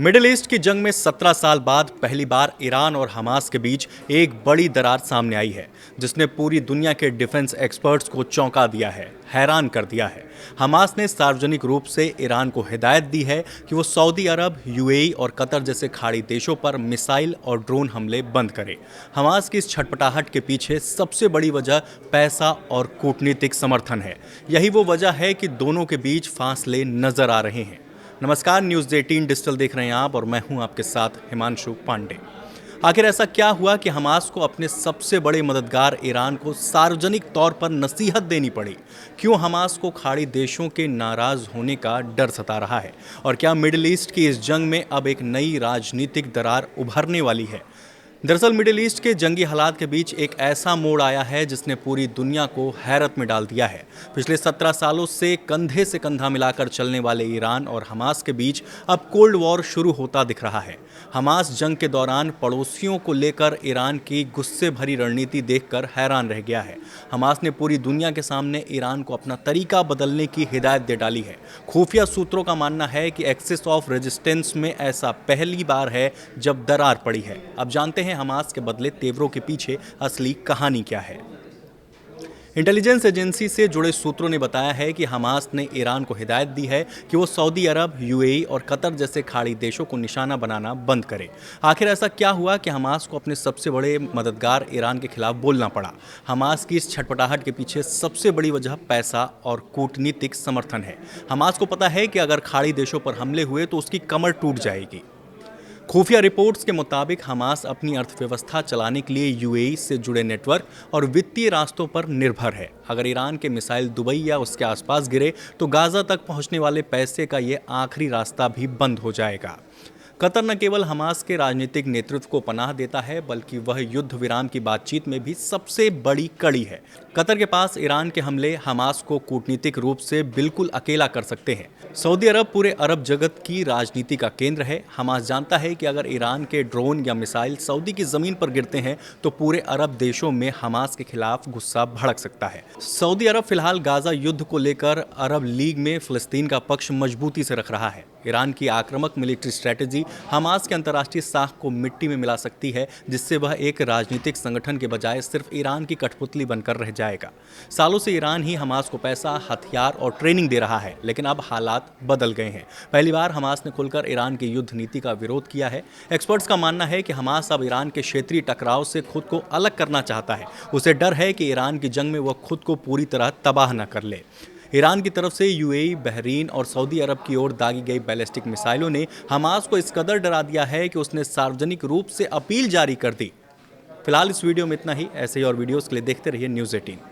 Middle east की जंग में 17 साल बाद पहली बार ईरान और हमास के बीच एक बड़ी दरार सामने आई है, जिसने पूरी दुनिया के डिफेंस एक्सपर्ट्स को चौंका दिया है, हैरान कर दिया है। हमास ने सार्वजनिक रूप से ईरान को हिदायत दी है कि वो सऊदी अरब, यूएई और कतर जैसे खाड़ी देशों पर मिसाइल और ड्रोन हमले बंद करे। हमास की इस छटपटाहट के पीछे सबसे बड़ी वजह पैसा और कूटनीतिक समर्थन है। यही वो वजह है कि दोनों के बीच फासले नजर आ रहे हैं। नमस्कार, न्यूज़ 18 डिजिटल देख रहे हैं आप और मैं हूं आपके साथ हिमांशु पांडे। आखिर ऐसा क्या हुआ कि हमास को अपने सबसे बड़े मददगार ईरान को सार्वजनिक तौर पर नसीहत देनी पड़ी? क्यों हमास को खाड़ी देशों के नाराज होने का डर सता रहा है? और क्या मिडिल ईस्ट की इस जंग में अब एक नई राजनीतिक दरार उभरने वाली है? दरअसल मिडिल ईस्ट के जंगी हालात के बीच एक ऐसा मोड़ आया है जिसने पूरी दुनिया को हैरत में डाल दिया है। पिछले 17 सालों से कंधा मिलाकर चलने वाले ईरान और हमास के बीच अब कोल्ड वॉर शुरू होता दिख रहा है। हमास जंग के दौरान पड़ोसियों को लेकर ईरान की गुस्से भरी रणनीति देखकर हैरान रह गया है। हमास ने पूरी दुनिया के सामने ईरान को अपना तरीका बदलने की हिदायत दे डाली है। खुफिया सूत्रों का मानना है कि एक्सिस ऑफ रेजिस्टेंस में ऐसा पहली बार है जब दरार पड़ी है। अब जानते हैं हमास के बदले तेवरों के पीछे असली कहानी क्या है। इंटेलिजेंस एजेंसी से जुड़े सूत्रों ने बताया है कि हमास ने ईरान को हिदायत दी है कि वो सऊदी अरब, यूएई और कतर जैसे खाड़ी देशों को निशाना बनाना बंद करे। आखिर ऐसा क्या हुआ कि हमास को अपने सबसे बड़े मददगार ईरान के खिलाफ बोलना पड़ा? हमास की इस छटपटाहट के पीछे सबसे बड़ी वजह पैसा और कूटनीतिक समर्थन है। हमास को पता है कि अगर खाड़ी देशों पर हमले हुए तो उसकी कमर टूट जाएगी। खुफिया रिपोर्ट्स के मुताबिक हमास अपनी अर्थव्यवस्था चलाने के लिए यूएई से जुड़े नेटवर्क और वित्तीय रास्तों पर निर्भर है। अगर ईरान के मिसाइल दुबई या उसके आसपास गिरे तो गाजा तक पहुंचने वाले पैसे का ये आखिरी रास्ता भी बंद हो जाएगा। कतर न केवल हमास के राजनीतिक नेतृत्व को पनाह देता है, बल्कि वह युद्ध विराम की बातचीत में भी सबसे बड़ी कड़ी है। कतर के पास ईरान के हमले हमास को कूटनीतिक रूप से बिल्कुल अकेला कर सकते हैं। सऊदी अरब पूरे अरब जगत की राजनीति का केंद्र है। हमास जानता है कि अगर ईरान के ड्रोन या मिसाइल सऊदी की जमीन पर गिरते हैं तो पूरे अरब देशों में हमास के खिलाफ गुस्सा भड़क सकता है। सऊदी अरब फिलहाल गाजा युद्ध को लेकर अरब लीग में फिलिस्तीन का पक्ष मजबूती से रख रहा है। ईरान की आक्रामक मिलिट्री स्ट्रेटेजी हमास के अंतर्राष्ट्रीय साख को मिट्टी में मिला सकती है, जिससे वह एक राजनीतिक संगठन के बजाय सिर्फ ईरान की कठपुतली बनकर रह जाएगा। सालों से ईरान ही हमास को पैसा, हथियार और ट्रेनिंग दे रहा है, लेकिन अब हालात बदल गए हैं। पहली बार हमास ने खुलकर ईरान की युद्ध नीति का विरोध किया है। एक्सपर्ट्स का मानना है कि हमास अब ईरान के क्षेत्रीय टकराव से खुद को अलग करना चाहता है। उसे डर है कि ईरान की जंग में वह खुद को पूरी तरह तबाह न कर ले। ईरान की तरफ से यूएई, बहरीन और सऊदी अरब की ओर दागी गई बैलिस्टिक मिसाइलों ने हमास को इस कदर डरा दिया है कि उसने सार्वजनिक रूप से अपील जारी कर दी। फिलहाल इस वीडियो में इतना ही। ऐसे ही और वीडियोस के लिए देखते रहिए न्यूज़ 18।